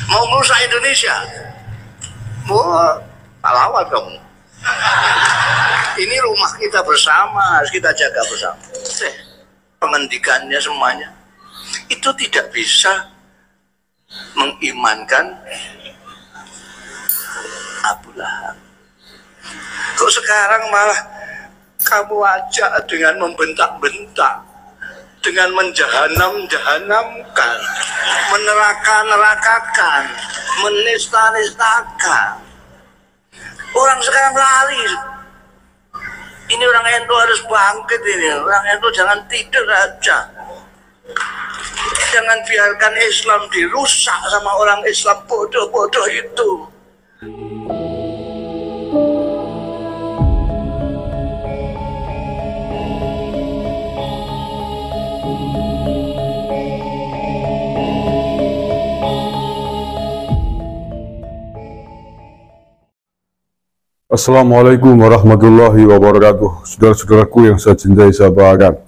Mau merusak Indonesia? Wah, pahlawan kamu. Ini rumah kita bersama, harus kita jaga bersama. Pendidikannya semuanya itu tidak bisa mengimankan Abu Lahab. Kok sekarang malah kamu ajak dengan membentak-bentak, dengan menjahanam-jahanamkan, meneraka-nerakakan, menista-nistakan. Orang sekarang lari. Ini orang NU harus bangkit ini. Orang NU jangan tidur aja. Jangan biarkan Islam dirusak sama orang Islam bodoh-bodoh itu. Assalamualaikum warahmatullahi wabarakatuh. Saudara-saudaraku yang saya cintai, saya banggakan.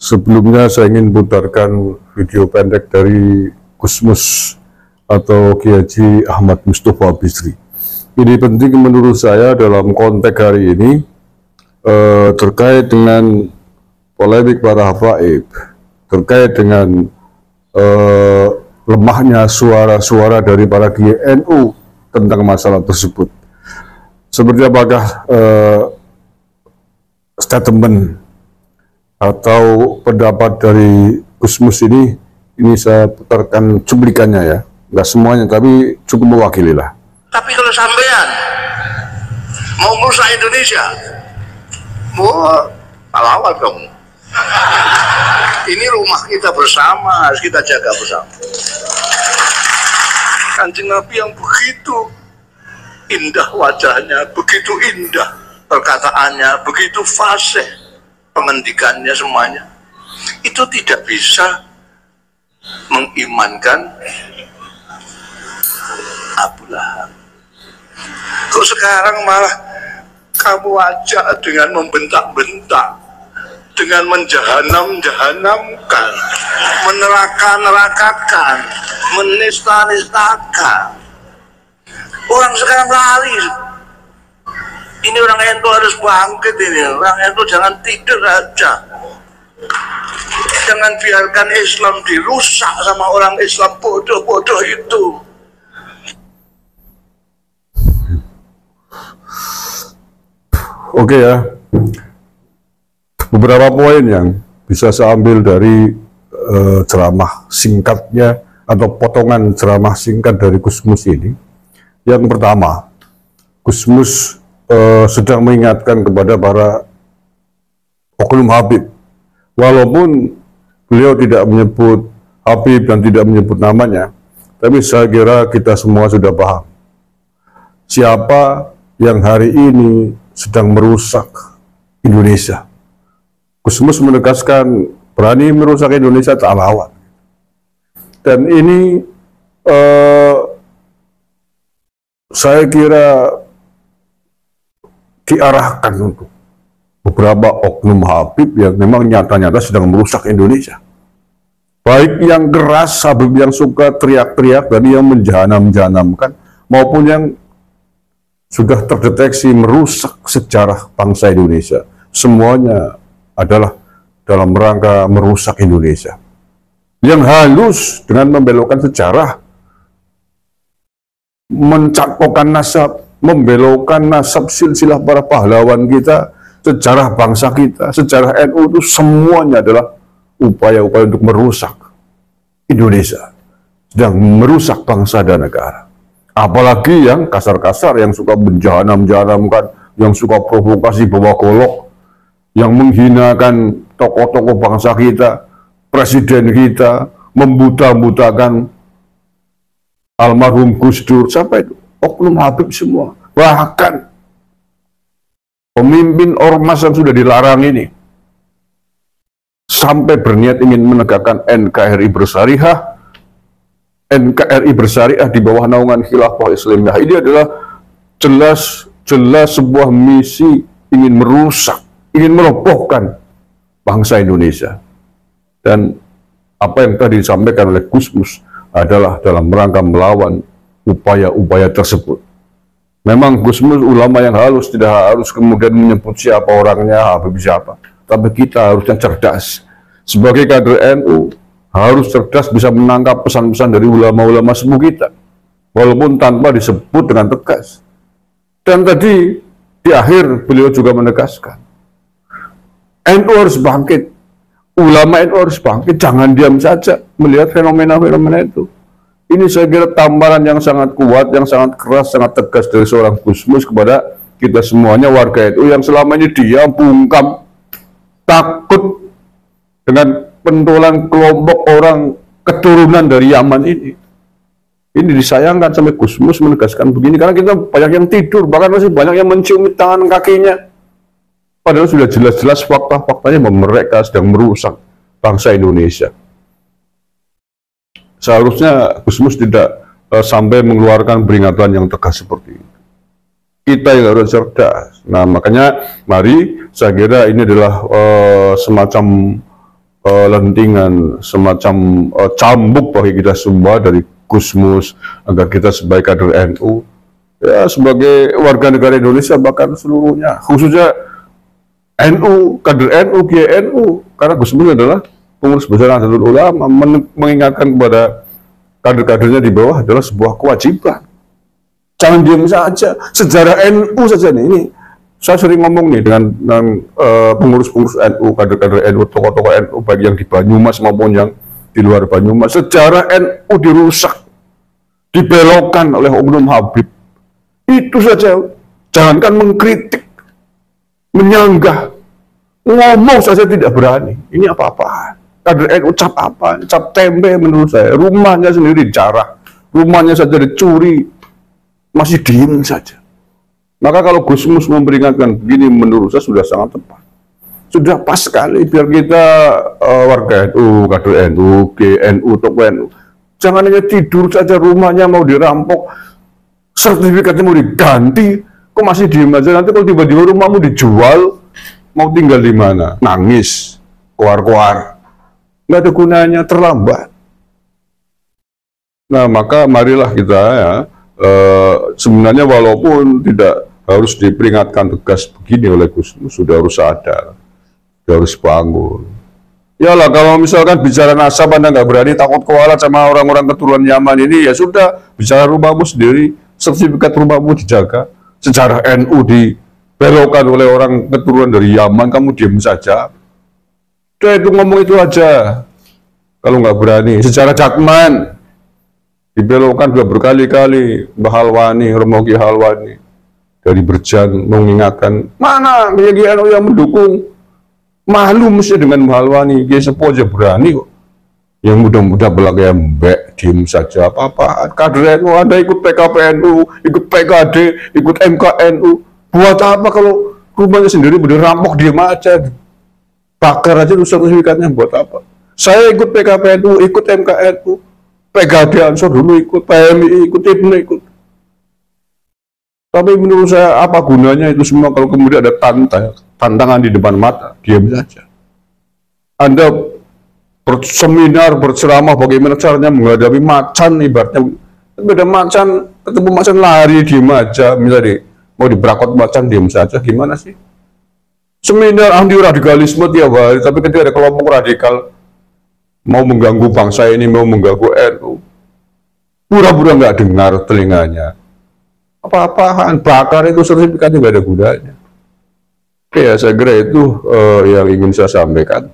Sebelumnya saya ingin putarkan video pendek dari Gusmus atau Kiai Haji Ahmad Mustofa Bisri. Ini penting menurut saya dalam konteks hari ini terkait dengan polemik para habaib, terkait dengan lemahnya suara-suara dari para Kiai NU tentang masalah tersebut. Seperti apakah statement atau pendapat dari Gusmus ini saya putarkan cuplikannya ya, nggak semuanya tapi cukup mewakili lah. Tapi kalau sampean mau merusak Indonesia, wah, pahlawan kamu. Ini rumah kita bersama, harus kita jaga bersama. Kanjeng Nabi yang begitu indah wajahnya, begitu indah perkataannya, begitu fasih pengendikannya semuanya, itu tidak bisa mengimankan Abu Lahab. Kok sekarang malah kamu ajak dengan membentak-bentak, dengan menjahanam-jahanamkan, meneraka-nerakakan, menista-nistakan. Orang sekarang lari. Ini orang NU harus bangkit ini. Orang NU jangan tidur aja. Jangan biarkan Islam dirusak sama orang Islam bodoh-bodoh itu. Oke ya. Beberapa poin yang bisa saya ambil dari ceramah singkatnya atau potongan ceramah singkat dari Gusmus ini. Yang pertama, Gusmus sedang mengingatkan kepada para oknum Habib. Walaupun beliau tidak menyebut Habib dan tidak menyebut namanya, tapi saya kira kita semua sudah paham siapa yang hari ini sedang merusak Indonesia. Gusmus menegaskan berani merusak Indonesia tak lawan. Dan ini saya kira diarahkan untuk beberapa oknum Habib yang memang nyata-nyata sedang merusak Indonesia. Baik yang keras, Habib yang suka teriak-teriak, tadi yang menjahanam-jahanamkan, maupun yang sudah terdeteksi merusak sejarah bangsa Indonesia. Semuanya adalah dalam rangka merusak Indonesia. Yang halus dengan membelokkan sejarah, mencakokkan nasab, membelokkan nasab silsilah para pahlawan kita, sejarah bangsa kita, sejarah NU itu semuanya adalah upaya-upaya untuk merusak Indonesia, sedang merusak bangsa dan negara. Apalagi yang kasar-kasar, yang suka menjahanam-jahanamkan, yang suka provokasi bawa golok, yang menghinakan tokoh-tokoh bangsa kita, presiden kita, membuta-butakan almarhum Gus Dur, sampai oknum Habib semua. Bahkan pemimpin ormas yang sudah dilarang ini sampai berniat ingin menegakkan NKRI bersyariah, NKRI bersyariah di bawah naungan Khilafah Islamiyah. Ini adalah jelas sebuah misi ingin merusak, ingin merobohkan bangsa Indonesia. Dan apa yang tadi disampaikan oleh Gusmus adalah dalam rangka melawan upaya-upaya tersebut. Memang Gusmus ulama yang halus, tidak harus kemudian menyebut siapa orangnya, Habib siapa. Tapi kita harusnya cerdas. Sebagai kader NU, harus cerdas bisa menangkap pesan-pesan dari ulama-ulama sepuh kita. Walaupun tanpa disebut dengan tegas. Dan tadi, di akhir beliau juga menegaskan, NU harus bangkit. Ulama NU harus bangkit, jangan diam saja melihat fenomena-fenomena itu. Ini saya kira tamparan yang sangat kuat, yang sangat keras, sangat tegas dari seorang Gusmus kepada kita semuanya warga NU yang selama ini diam, bungkam, takut dengan pentolan kelompok orang keturunan dari Yaman ini. Ini disayangkan sampai Gusmus menegaskan begini, karena kita banyak yang tidur, bahkan masih banyak yang mencium tangan kakinya. Padahal sudah jelas-jelas fakta-faktanya bahwa mereka sedang merusak bangsa Indonesia. Seharusnya Gusmus tidak sampai mengeluarkan peringatan yang tegas seperti itu. Kita yang harus cerdas. Nah, makanya mari saya kira ini adalah semacam lentingan, semacam cambuk bagi kita semua dari Gusmus, agar kita sebagai kader NU, ya sebagai warga negara Indonesia, bahkan seluruhnya, khususnya NU, kader NU, Kiai NU, karena Gusmus adalah pengurus besar Nahdlatul Ulama, mengingatkan kepada kader-kadernya di bawah adalah sebuah kewajiban. Jangan diam saja. Sejarah NU saja nih, ini saya sering ngomong nih dengan pengurus-pengurus NU, kader-kader NU, tokoh-tokoh NU, baik yang di Banyumas maupun yang di luar Banyumas. Sejarah NU dirusak, dibelokkan oleh oknum Habib. Itu saja. Jangankan mengkritik, menyanggah, ngomong saja tidak berani. Ini apa-apaan? Kader NU cap apa? Cap tempe menurut saya. Rumahnya sendiri dijarah, rumahnya saja dicuri, masih diem saja. Maka kalau Gusmus memperingatkan begini, menurut saya sudah sangat tepat. Sudah pas sekali biar kita warga NU, kader NU, GNU, tokoh NU, jangan hanya tidur saja, rumahnya mau dirampok, sertifikatnya mau diganti, kok masih diem aja. Nanti kalau tiba-tiba rumahmu dijual, mau tinggal di mana? Nangis, keluar-keluar. Nggak ada gunanya, terlambat. Nah, maka marilah kita ya, sebenarnya walaupun tidak harus diperingatkan tegas begini oleh Gusmus, sudah harus sadar, sudah harus bangun. Yalah, kalau misalkan bicara nasab Anda nggak berani, takut kualat sama orang-orang keturunan Yaman ini, ya sudah, bicara rumahmu sendiri, sertifikat rumahmu dijaga, sejarah NU dibelokkan oleh orang keturunan dari Yaman, kamu diam saja. Udah itu ngomong itu aja. Kalau nggak berani, sejarah Jakman dibelokkan sudah berkali-kali. Mbah Halwani, Romo Ki Halwani dari Berjan mengingatkan, mana Kiai NU yang mendukung? Malu mesti dengan Mbah Halwani, Kiai Sepuh aja berani kok. Yang muda-muda belakang yang mbek, diem saja, apa-apa. Kader NU, Anda ikut PKPNU, ikut PKD, ikut MKNU. Buat apa kalau rumahnya sendiri bener rampok, diem aja. Bakar aja tuh sertifikatnya, buat apa? Saya ikut PKPNU, ikut MKNU, PKD Ansor dulu ikut, PMI ikut, IPNU ikut. Tapi menurut saya apa gunanya itu semua kalau kemudian ada tantangan di depan mata, diam saja. Anda berseminar, berceramah bagaimana caranya menghadapi macan, ibaratnya beda macan, ketemu macan lari, diam aja. Misalnya mau dibrakot macan, diam saja, gimana sih? Seminar anti radikalisme tiap hari, tapi ketika ada kelompok radikal mau mengganggu bangsa ini, mau mengganggu NU, pura-pura nggak dengar telinganya. Apa-apaan, bakar itu sertifikatnya nggak ada gunanya. Oke, ya, saya kira itu yang ingin saya sampaikan.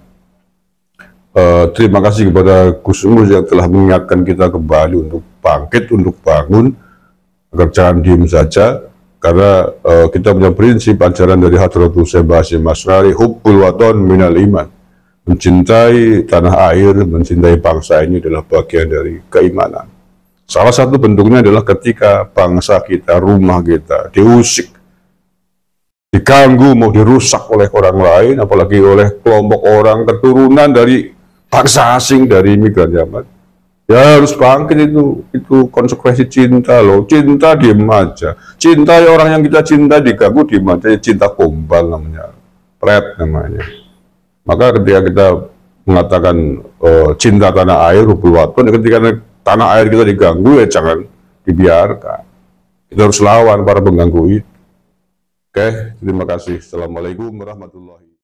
Terima kasih kepada Gusmus yang telah mengingatkan kita kembali untuk bangkit, untuk bangun, agar jangan diem saja. Karena kita punya prinsip ajaran dari Hadratul Syekh Hasyim Asy'ari, hubbul waton minal iman. Mencintai tanah air, mencintai bangsa ini adalah bagian dari keimanan. Salah satu bentuknya adalah ketika bangsa kita, rumah kita diusik, diganggu, mau dirusak oleh orang lain, apalagi oleh kelompok orang keturunan dari bangsa asing, dari imigran Yaman. Ya harus bangkit, itu konsekuensi cinta loh. Cinta diem aja. Cintai orang yang kita cinta diganggu, diem aja. Cinta gombal namanya, pret namanya. Maka ketika kita mengatakan cinta tanah air, hubbul waton, ketika tanah air kita diganggu, ya jangan dibiarkan. Kita harus lawan para pengganggu itu. Oke, terima kasih. Assalamualaikum warahmatullahi wabarakatuh.